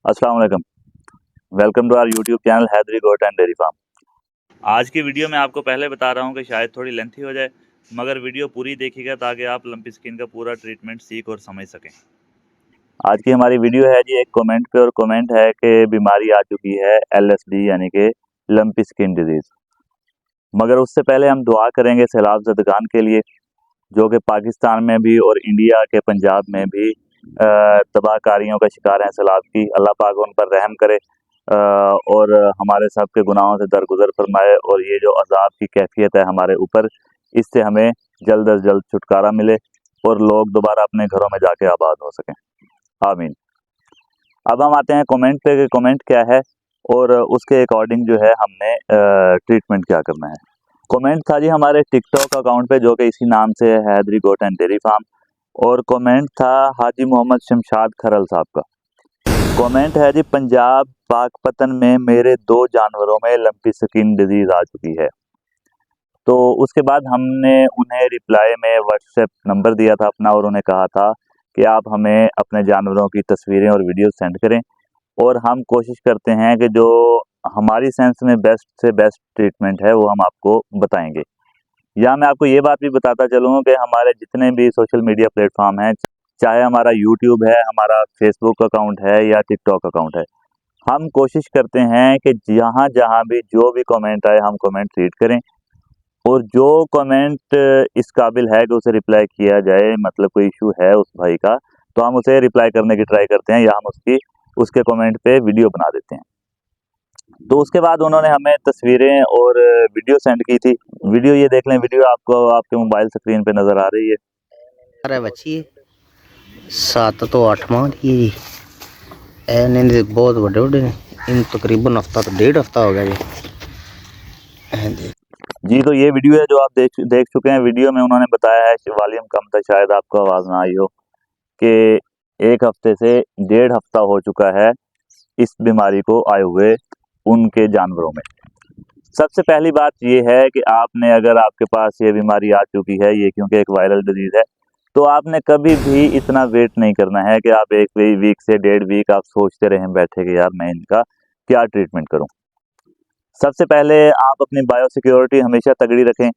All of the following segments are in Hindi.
अस्सलाम वालेकुम। Welcome to our YouTube channel Haidari goat and dairy farm. आज की वीडियो में आपको पहले बता रहा हूं कि शायद थोड़ी लेंथी हो जाए, मगर वीडियो पूरी देखिएगा ताकि आप लंपी स्किन का पूरा ट्रीटमेंट सीख और समझ सकें। आज की हमारी वीडियो है जी एक कमेंट पे, और कमेंट है कि बीमारी आ चुकी है LSD यानी कि लंपी स्किन डिजीज़। मगर उससे पहले हम दुआ करेंगे सैलाब ज़दगान के लिए, जो कि पाकिस्तान में भी और इंडिया के पंजाब में भी तबाहकारियों का शिकार हैं सैलाब की। अल्लाह पाक उन पर रहम करे और हमारे सब के गुनाहों से दरगुजर फरमाए, और ये जो अजाब की कैफियत है हमारे ऊपर, इससे हमें जल्द अज जल्द छुटकारा मिले और लोग दोबारा अपने घरों में जाके आबाद हो सकें। आमीन। अब हम आते हैं कमेंट पे कि कमेंट क्या है और उसके अकॉर्डिंग जो है हमने ट्रीटमेंट क्या करना है। कमेंट था जी हमारे टिकटॉक अकाउंट पे, जो कि इसी नाम से है Haidari goat and dairy farm, और कमेंट था हाजी मोहम्मद शमशाद खरल साहब का। कमेंट है जी, पंजाब पाकपतन में मेरे 2 जानवरों में लंपी स्किन डिजीज आ चुकी है। तो उसके बाद हमने उन्हें रिप्लाई में व्हाट्सएप नंबर दिया था अपना, और उन्हें कहा था कि आप हमें अपने जानवरों की तस्वीरें और वीडियो सेंड करें, और हम कोशिश करते हैं कि जो हमारी सेंस में बेस्ट से बेस्ट ट्रीटमेंट है वो हम आपको बताएंगे। या मैं आपको ये बात भी बताता चलूँ कि हमारे जितने भी सोशल मीडिया प्लेटफॉर्म हैं, चाहे हमारा यूट्यूब है, हमारा फेसबुक अकाउंट है या टिकटॉक अकाउंट है, हम कोशिश करते हैं कि जहाँ जहाँ भी जो भी कमेंट आए हम कमेंट रीड करें, और जो कमेंट इस काबिल है कि उसे रिप्लाई किया जाए, मतलब कोई इशू है उस भाई का, तो हम उसे रिप्लाई करने की ट्राई करते हैं, या हम उसके कमेंट पे वीडियो बना देते हैं। तो उसके बाद उन्होंने हमें तस्वीरें और वीडियो सेंड की थी। वीडियो ये देख लें, वीडियो आपको आपके मोबाइल स्क्रीन पे नज़र आ रही है। अरे बच्ची 7 तो 8 माह की जी। एने बहुत बड़े बड़े ने, इन तकरीबन हफ्ता तो 1.5 हफ्ता हो गया जी, तो ये वीडियो है जो आप देख चुके हैं। वीडियो में उन्होंने बताया है, वॉल्यूम कम था शायद आपको आवाज़ ना आई हो, कि 1 हफ्ते से 1.5 हफ्ता हो चुका है इस बीमारी को आए हुए उनके जानवरों में। सबसे पहली बात ये है कि आपने, अगर आपके पास ये बीमारी आ चुकी है, ये क्योंकि एक वायरल डिजीज़ है, तो आपने कभी भी इतना वेट नहीं करना है कि आप 1 वीक से 1.5 वीक आप सोचते रहें बैठे कि यार मैं इनका क्या ट्रीटमेंट करूं। सबसे पहले आप अपनी बायोसिक्योरिटी हमेशा तगड़ी रखें।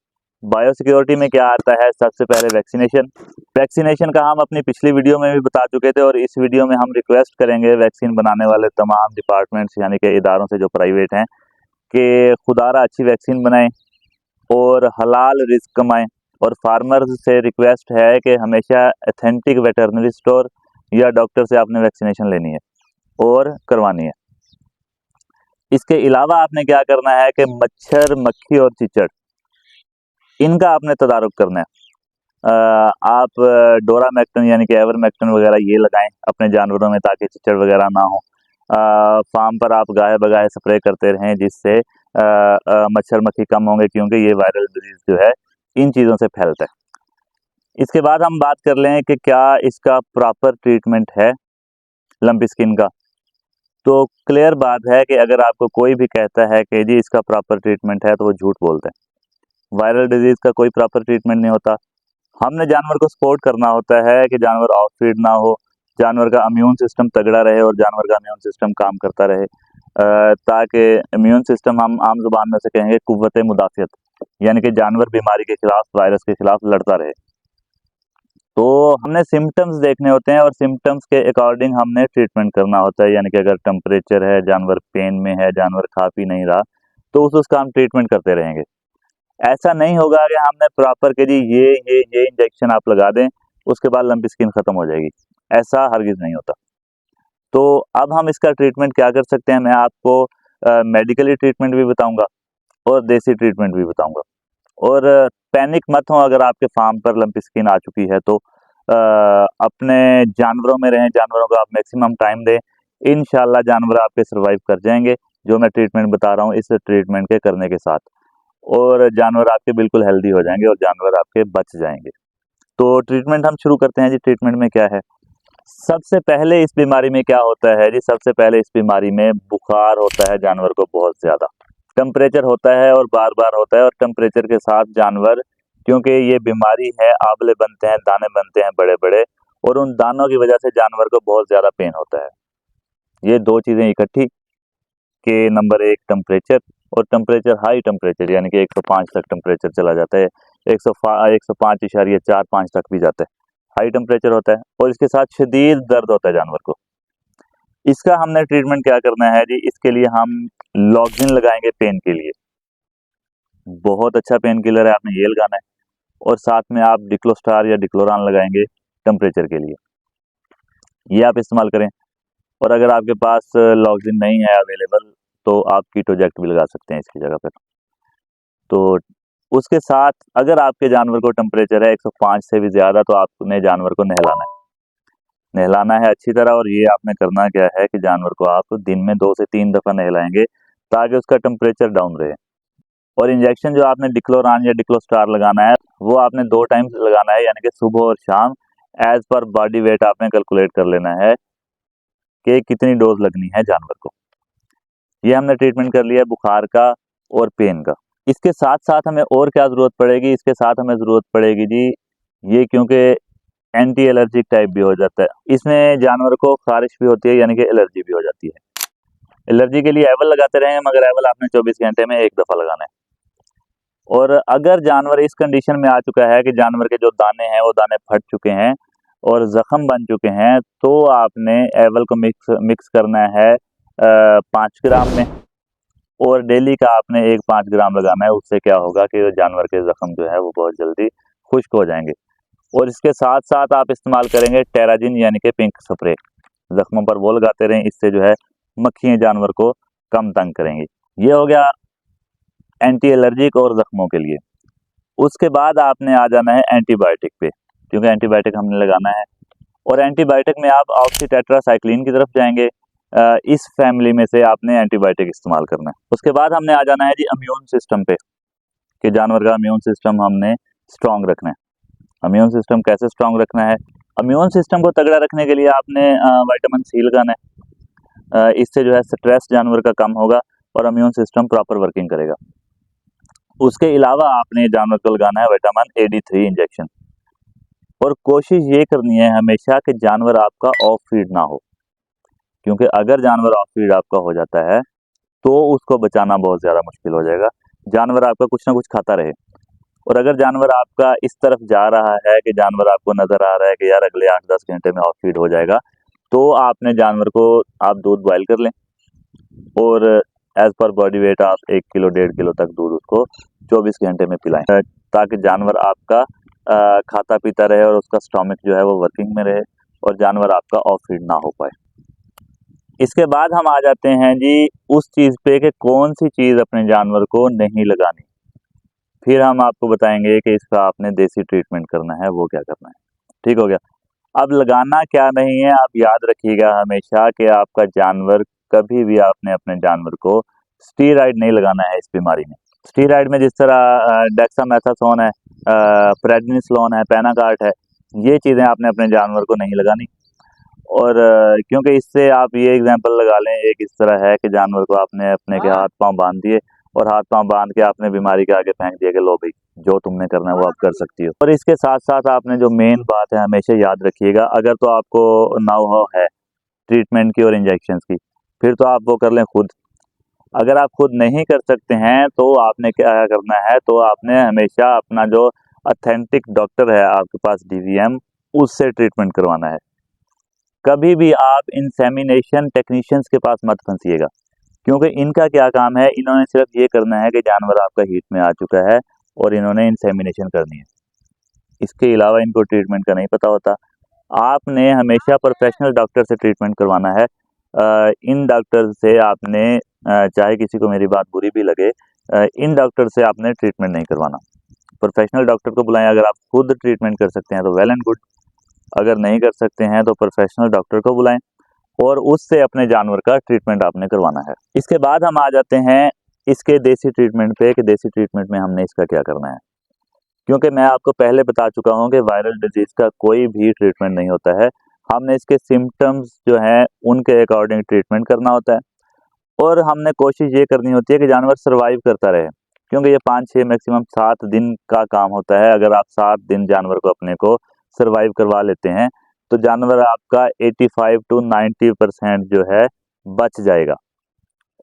बायोसिक्योरिटी में क्या आता है? सबसे पहले वैक्सीनेशन। वैक्सीनेशन का हम अपनी पिछली वीडियो में भी बता चुके थे, और इस वीडियो में हम रिक्वेस्ट करेंगे वैक्सीन बनाने वाले तमाम डिपार्टमेंट्स यानी कि इदारों से जो प्राइवेट हैं, कि खुदारा अच्छी वैक्सीन बनाएं और हलाल रिस्क कमाएं। और फार्मर्स से रिक्वेस्ट है कि हमेशा अथेंटिक वेटरनरी स्टोर या डॉक्टर से आपने वैक्सीनेशन लेनी है और करवानी है। इसके अलावा आपने क्या करना है कि मच्छर, मक्खी और चिचड़, इनका आपने तदारुक करना है। आप डोरामेक्टिन यानी कि एवरमेक्टिन वगैरह ये लगाएं अपने जानवरों में, ताकि चिचड़ वगैरह ना हो। फार्म पर आप गाय बगाए स्प्रे करते रहें, जिससे मच्छर मक्खी कम होंगे, क्योंकि ये वायरल डिजीज जो है इन चीज़ों से फैलता है। इसके बाद हम बात कर लें कि क्या इसका प्रॉपर ट्रीटमेंट है लंपी स्किन का। तो क्लियर बात है कि अगर आपको कोई भी कहता है कि जी इसका प्रॉपर ट्रीटमेंट है, तो वो झूठ बोलते हैं। वायरल डिजीज़ का कोई प्रॉपर ट्रीटमेंट नहीं होता। हमने जानवर को सपोर्ट करना होता है कि जानवर ऑफ फीड ना हो, जानवर का इम्यून सिस्टम तगड़ा रहे और जानवर का इम्यून सिस्टम काम करता रहे, ताकि इम्यून सिस्टम, हम आम जुबान में से कहेंगे कुव्वत मुदाफ़ियत, यानी कि जानवर बीमारी के खिलाफ, वायरस के खिलाफ लड़ता रहे। तो हमने सिम्टम्स देखने होते हैं, और सिम्टम्स के अकॉर्डिंग हमने ट्रीटमेंट करना होता है। यानी कि अगर टेम्परेचर है, जानवर पेन में है, जानवर खा पी नहीं रहा, तो उसका हम ट्रीटमेंट करते रहेंगे। ऐसा नहीं होगा कि हमने प्रॉपर के जी ये इंजेक्शन आप लगा दें, उसके बाद लंपी स्किन खत्म हो जाएगी। ऐसा हरगिज़ नहीं होता। तो अब हम इसका ट्रीटमेंट क्या कर सकते हैं, मैं आपको मेडिकली ट्रीटमेंट भी बताऊंगा और देसी ट्रीटमेंट भी बताऊंगा। और पैनिक मत हो अगर आपके फार्म पर लंपी स्किन आ चुकी है, तो अपने जानवरों में रहें, जानवरों को आप मैक्सिमम टाइम दें। इंशाल्लाह जानवर आपके सर्वाइव कर जाएंगे, जो मैं ट्रीटमेंट बता रहा हूँ इस ट्रीटमेंट के करने के साथ, और जानवर आपके बिल्कुल हेल्दी हो जाएंगे और जानवर आपके बच जाएंगे। तो ट्रीटमेंट हम शुरू करते हैं जी। ट्रीटमेंट में क्या है? सबसे पहले इस बीमारी में क्या होता है जी? सबसे पहले इस बीमारी में बुखार होता है जानवर को बहुत ज़्यादा, टेम्परेचर होता है और बार बार होता है, और टेम्परेचर के साथ जानवर, क्योंकि ये बीमारी है, आंवले बनते हैं, दाने बनते हैं बड़े बड़े, और उन दानों की वजह से जानवर को बहुत ज़्यादा पेन होता है। ये दो चीज़ें इकट्ठी कि नंबर एक टेम्परेचर, और टेम्परेचर हाई टेम्परेचर यानी कि 105 तक टेम्परेचर चला जाता है, 105.45 तक भी जाता है, हाई टेम्परेचर होता है। और इसके साथ शदीद दर्द होता है जानवर को। इसका हमने ट्रीटमेंट क्या करना है जी, इसके लिए हम लॉक्सिन लगाएंगे पेन के लिए, बहुत अच्छा पेन किलर है, आपने ये लगाना है। और साथ में आप डिक्लोस्टार या डिक्लोरान लगाएंगे टेम्परेचर के लिए, ये आप इस्तेमाल करें। और अगर आपके पास लॉक्सिन नहीं है अवेलेबल तो आप कीटोजेक्ट भी लगा सकते हैं इसकी जगह पर। तो उसके साथ अगर आपके जानवर को टेम्परेचर है 105 से भी ज़्यादा तो आपने जानवर को नहलाना है अच्छी तरह। और ये आपने करना क्या है कि जानवर को आप दिन में 2 से 3 दफ़ा नहलाएंगे ताकि उसका टेम्परेचर डाउन रहे। और इंजेक्शन जो आपने डिक्लोरान या डिक्लोस्टार लगाना है वो आपने 2 टाइम लगाना है, यानी कि सुबह और शाम। एज पर बॉडी वेट आपने कैलकुलेट कर लेना है कि कितनी डोज लगनी है जानवर को। ये हमने ट्रीटमेंट कर लिया है बुखार का और पेन का। इसके साथ साथ हमें और क्या ज़रूरत पड़ेगी, इसके साथ हमें ज़रूरत पड़ेगी जी ये, क्योंकि एंटी एलर्जिक टाइप भी हो जाता है, इसमें जानवर को खारिश भी होती है यानी कि एलर्जी भी हो जाती है। एलर्जी के लिए एवल लगाते रहें, मगर एवल आपने 24 घंटे में 1 दफ़ा लगाना है। और अगर जानवर इस कंडीशन में आ चुका है कि जानवर के जो दाने हैं वो दाने फट चुके हैं और ज़ख्म बन चुके हैं, तो आपने एवल को मिक्स करना है 5 ग्राम में, और डेली का आपने 5 ग्राम लगाना है। उससे क्या होगा कि जानवर के ज़ख्म जो है वो बहुत जल्दी खुश्क हो जाएंगे। और इसके साथ साथ आप इस्तेमाल करेंगे टेराजिन यानी कि पिंक स्प्रे, ज़ख्मों पर वो लगाते रहें, इससे जो है मक्खियाँ जानवर को कम तंग करेंगी। ये हो गया एंटी एलर्जिक और ज़ख्मों के लिए। उसके बाद आपने आ जाना है एंटीबायोटिक पे, क्योंकि एंटीबायोटिक हमने लगाना है। और एंटीबायोटिक में आप ऑक्सीटेट्रासाइक्लिन की तरफ जाएंगे। इस फैमिली में से आपने एंटीबायोटिक इस्तेमाल करना है। उसके बाद हमने आ जाना है जी इम्यून सिस्टम पे, कि जानवर का इम्यून सिस्टम हमने स्ट्रॉन्ग रखना है। इम्यून सिस्टम कैसे स्ट्रॉन्ग रखना है? इम्यून सिस्टम को तगड़ा रखने के लिए आपने विटामिन सी लगाना है। इससे जो है स्ट्रेस जानवर का कम होगा और इम्यून सिस्टम प्रॉपर वर्किंग करेगा। उसके अलावा आपने जानवर को लगाना है विटामिन AD3 इंजेक्शन। और कोशिश ये करनी है हमेशा कि जानवर आपका ऑफ फीड ना हो, क्योंकि अगर जानवर ऑफ फीड आपका हो जाता है तो उसको बचाना बहुत ज़्यादा मुश्किल हो जाएगा। जानवर आपका कुछ ना कुछ खाता रहे। और अगर जानवर आपका इस तरफ जा रहा है कि जानवर आपको नज़र आ रहा है कि यार अगले 8-10 घंटे में ऑफ फीड हो जाएगा, तो आपने जानवर को आप दूध बॉयल कर लें और एज पर बॉडी वेट आप 1 किलो 1.5 किलो तक दूध उसको 24 घंटे में पिलाएं, ताकि जानवर आपका खाता पीता रहे और उसका स्टोमक जो है वो वर्किंग में रहे और जानवर आपका ऑफ फीड ना हो पाए। इसके बाद हम आ जाते हैं जी उस चीज़ पे कि कौन सी चीज़ अपने जानवर को नहीं लगानी। फिर हम आपको बताएंगे कि इसका आपने देसी ट्रीटमेंट करना है, वो क्या करना है। ठीक हो गया। अब लगाना क्या नहीं है, आप याद रखिएगा हमेशा कि आपका जानवर, कभी भी आपने अपने जानवर को स्टीरॉयड नहीं लगाना है इस बीमारी में। स्टीरॉयड में जिस तरह डेक्सामेथासोन है, प्रेडनिसोलोन है, पेनाकार्ट है, ये चीज़ें आपने अपने जानवर को नहीं लगानी। और क्योंकि इससे आप ये एग्जांपल लगा लें, एक इस तरह है कि जानवर को आपने अपने के हाथ पांव बांध दिए और हाथ पांव बांध के आपने बीमारी के आगे फेंक दिया कि लो भाई जो तुमने करना है वो आप कर सकती हो। और इसके साथ साथ आपने जो मेन बात है हमेशा याद रखिएगा, अगर तो आपको नाउ हाउ है ट्रीटमेंट की और इंजेक्शन की, फिर तो आप वो कर लें खुद। अगर आप खुद नहीं कर सकते हैं तो आपने क्या करना है, तो आपने हमेशा अपना जो ऑथेंटिक डॉक्टर है आपके पास DVM, उससे ट्रीटमेंट करवाना है। कभी भी आप इंसेमिनेशन टेक्नीशियंस के पास मत फंसिएगा, क्योंकि इनका क्या काम है, इन्होंने सिर्फ ये करना है कि जानवर आपका हीट में आ चुका है और इन्होंने इंसेमिनेशन करनी है। इसके अलावा इनको ट्रीटमेंट का नहीं पता होता। आपने हमेशा प्रोफेशनल डॉक्टर से ट्रीटमेंट करवाना है। इन डॉक्टर से आपने चाहे किसी को मेरी बात बुरी भी लगे, इन डॉक्टर से आपने ट्रीटमेंट नहीं करवाना। प्रोफेशनल डॉक्टर को बुलाएं। अगर आप खुद ट्रीटमेंट कर सकते हैं तो वेल एंड गुड, अगर नहीं कर सकते हैं तो प्रोफेशनल डॉक्टर को बुलाएं और उससे अपने जानवर का ट्रीटमेंट आपने करवाना है। इसके बाद हम आ जाते हैं इसके देसी ट्रीटमेंट पे, कि देसी ट्रीटमेंट में हमने इसका क्या करना है। क्योंकि मैं आपको पहले बता चुका हूं कि वायरल डिजीज़ का कोई भी ट्रीटमेंट नहीं होता है, हमने इसके सिम्टम्स जो हैं उनके अकॉर्डिंग ट्रीटमेंट करना होता है। और हमने कोशिश ये करनी होती है कि जानवर सर्वाइव करता रहे, क्योंकि ये 5-6 मैक्सिमम 7 दिन का काम होता है। अगर आप 7 दिन जानवर को अपने को सर्वाइव करवा लेते हैं तो जानवर आपका 85 to 90% जो है बच जाएगा।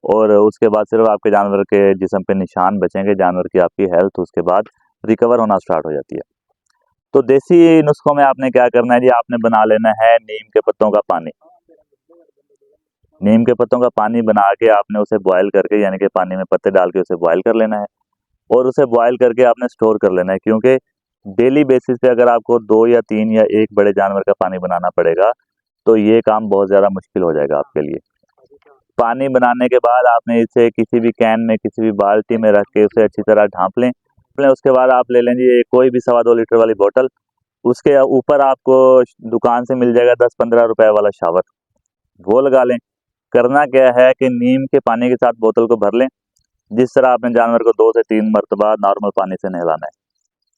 और उसके बाद सिर्फ आपके जानवर के जिस्म पे निशान बचेंगे, जानवर की आपकी हेल्थ उसके बाद रिकवर होना स्टार्ट हो जाती है। तो देसी नुस्खों में आपने क्या करना है जी, आपने बना लेना है नीम के पत्तों का पानी। नीम के पत्तों का पानी बना के आपने उसे बॉयल करके, यानी कि पानी में पत्ते डाल के उसे बॉयल कर लेना है और उसे बॉयल करके आपने स्टोर कर लेना है। क्योंकि डेली बेसिस पे अगर आपको 2 या 3 या 1 बड़े जानवर का पानी बनाना पड़ेगा तो ये काम बहुत ज़्यादा मुश्किल हो जाएगा आपके लिए। पानी बनाने के बाद आपने इसे किसी भी कैन में, किसी भी बाल्टी में रख के उसे अच्छी तरह ढाँप लें। उसके बाद आप ले लें जी कोई भी 2.25 लीटर वाली बोतल। उसके ऊपर आपको दुकान से मिल जाएगा 10-15 रुपए वाला शावर, वो लगा लें। करना क्या है कि नीम के पानी के साथ बोतल को भर लें। जिस तरह आपने जानवर को 2 से 3 मरतबा नॉर्मल पानी से नहलाना है।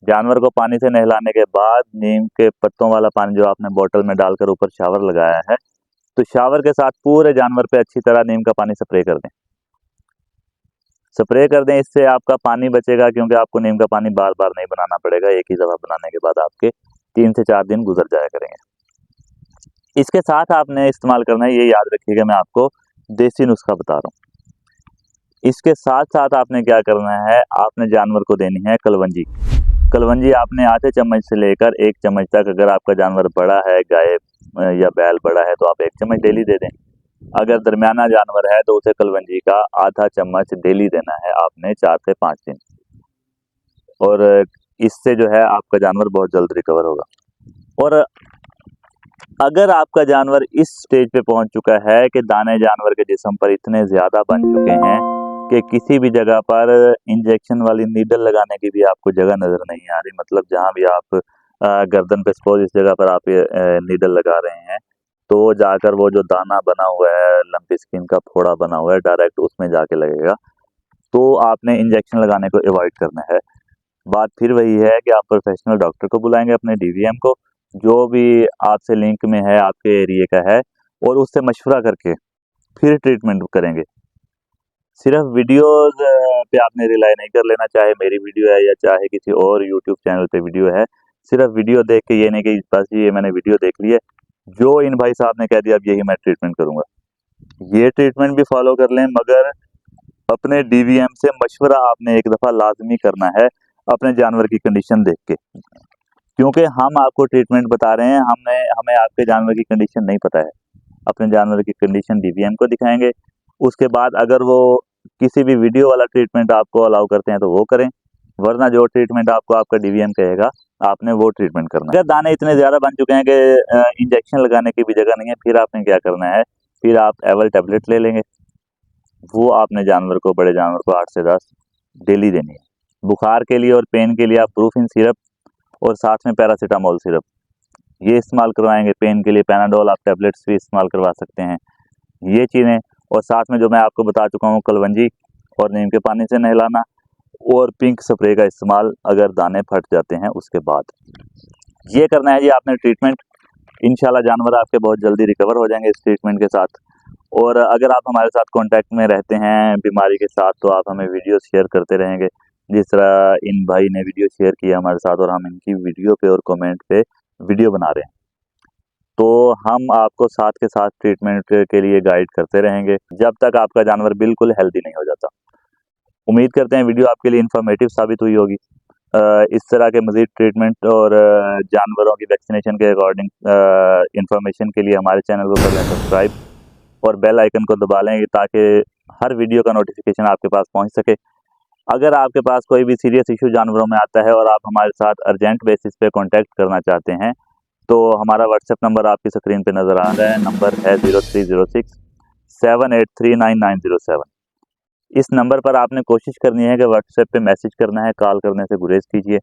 जानवर को पानी से नहलाने के बाद नीम के पत्तों वाला पानी जो आपने बोतल में डालकर ऊपर शावर लगाया है, तो शावर के साथ पूरे जानवर पे अच्छी तरह नीम का पानी स्प्रे कर दें। स्प्रे कर दें, इससे आपका पानी बचेगा, क्योंकि आपको नीम का पानी बार बार नहीं बनाना पड़ेगा। एक ही दफ़ा बनाने के बाद आपके 3 से 4 दिन गुजर जाया करेंगे। इसके साथ आपने इस्तेमाल करना है, ये याद रखिएगा, मैं आपको देसी नुस्खा बता रहा हूँ। इसके साथ साथ आपने क्या करना है, आपने जानवर को देनी है कलवंजी। कलवंजी आपने आधे चम्मच से लेकर 1 चम्मच तक, अगर आपका जानवर बड़ा है, गाय या बैल बड़ा है, तो आप 1 चम्मच डेली दे दें। अगर दरमियाना जानवर है तो उसे कलवंजी का आधा चम्मच डेली देना है आपने 4 से 5 दिन। और इससे जो है आपका जानवर बहुत जल्द रिकवर होगा। और अगर आपका जानवर इस स्टेज पे पहुंच चुका है कि दाने जानवर के जिस्म पर इतने ज़्यादा बन चुके हैं कि किसी भी जगह पर इंजेक्शन वाली नीडल लगाने की भी आपको जगह नज़र नहीं आ रही, मतलब जहां भी आप गर्दन पे सपोज इस जगह पर आप नीडल लगा रहे हैं, तो जाकर वो जो दाना बना हुआ है, लंपी स्किन का फोड़ा बना हुआ है, डायरेक्ट उसमें जाके लगेगा। तो आपने इंजेक्शन लगाने को अवॉइड करना है। बात फिर वही है कि आप प्रोफेशनल डॉक्टर को बुलाएंगे, अपने DVM को, जो भी आपसे लिंक में है, आपके एरिए का है, और उससे मशवरा करके फिर ट्रीटमेंट करेंगे। सिर्फ वीडियोस पे आपने रिलाई नहीं कर लेना, चाहे मेरी वीडियो है या चाहे किसी और यूट्यूब चैनल पे वीडियो है। सिर्फ वीडियो देख के ये नहीं कि बस ये मैंने वीडियो देख ली है, जो इन भाई साहब ने कह दिया अब यही मैं ट्रीटमेंट करूंगा, ये ट्रीटमेंट भी फॉलो कर लें, मगर अपने DVM से मशवरा आपने एक दफ़ा लाजमी करना है अपने जानवर की कंडीशन देख के। क्योंकि हम आपको ट्रीटमेंट बता रहे हैं, हमें आपके जानवर की कंडीशन नहीं पता है। अपने जानवर की कंडीशन DVM को दिखाएंगे, उसके बाद अगर वो किसी भी वीडियो वाला ट्रीटमेंट आपको अलाउ करते हैं तो वो करें, वरना जो ट्रीटमेंट आपको आपका DVM कहेगा आपने वो ट्रीटमेंट करना है। अगर दाने इतने ज़्यादा बन चुके हैं कि इंजेक्शन लगाने की भी जगह नहीं है, फिर आपने क्या करना है, फिर आप एवल टैबलेट ले लेंगे। वो आपने जानवर को, बड़े जानवर को 8 से 10 डेली देनी है। बुखार के लिए और पेन के लिए आप ब्रूफिन सिरप और साथ में पैरासीटामोल सिरप ये इस्तेमाल करवाएंगे। पेन के लिए पैनाडोल आप टैबलेट्स भी इस्तेमाल करवा सकते हैं, ये चीज़ें। और साथ में जो मैं आपको बता चुका हूँ, कलवंजी और नीम के पानी से नहलाना और पिंक स्प्रे का इस्तेमाल अगर दाने फट जाते हैं उसके बाद, ये करना है जी आपने ट्रीटमेंट। इंशाल्लाह जानवर आपके बहुत जल्दी रिकवर हो जाएंगे इस ट्रीटमेंट के साथ। और अगर आप हमारे साथ कांटेक्ट में रहते हैं बीमारी के साथ, तो आप हमें वीडियो शेयर करते रहेंगे, जिस तरह इन भाई ने वीडियो शेयर किया हमारे साथ, और हम इनकी वीडियो पे और कमेंट पे वीडियो बना रहे हैं। तो हम आपको साथ के साथ ट्रीटमेंट के लिए गाइड करते रहेंगे जब तक आपका जानवर बिल्कुल हेल्दी नहीं हो जाता। उम्मीद करते हैं वीडियो आपके लिए इन्फॉर्मेटिव साबित हुई होगी। इस तरह के मज़ीद ट्रीटमेंट और जानवरों की वैक्सीनेशन के अकॉर्डिंग इंफॉर्मेशन के लिए हमारे चैनल को कर लें सब्सक्राइब और बेल आइकन को दबा लें, ताकि हर वीडियो का नोटिफिकेशन आपके पास पहुंच सके। अगर आपके पास कोई भी सीरियस इशू जानवरों में आता है और आप हमारे साथ अर्जेंट बेसिस पे कांटेक्ट करना चाहते हैं, तो हमारा व्हाट्सएप नंबर आपकी स्क्रीन पे नज़र आ रहा है। नंबर है 0306 78399907। इस नंबर पर आपने कोशिश करनी है कि व्हाट्सएप पे मैसेज करना है, कॉल करने से गुरेज कीजिए,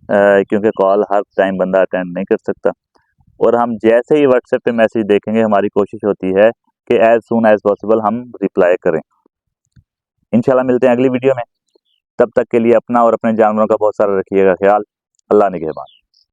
क्योंकि कॉल हर टाइम बंदा अटेंड नहीं कर सकता। और हम जैसे ही व्हाट्सएप पे मैसेज देखेंगे, हमारी कोशिश होती है कि एज सून एज पॉसिबल हम रिप्लाई करें। इंशाल्लाह मिलते हैं अगली वीडियो में, तब तक के लिए अपना और अपने जानवरों का बहुत सारा रखिएगा ख्याल। अल्लाह निगहबान।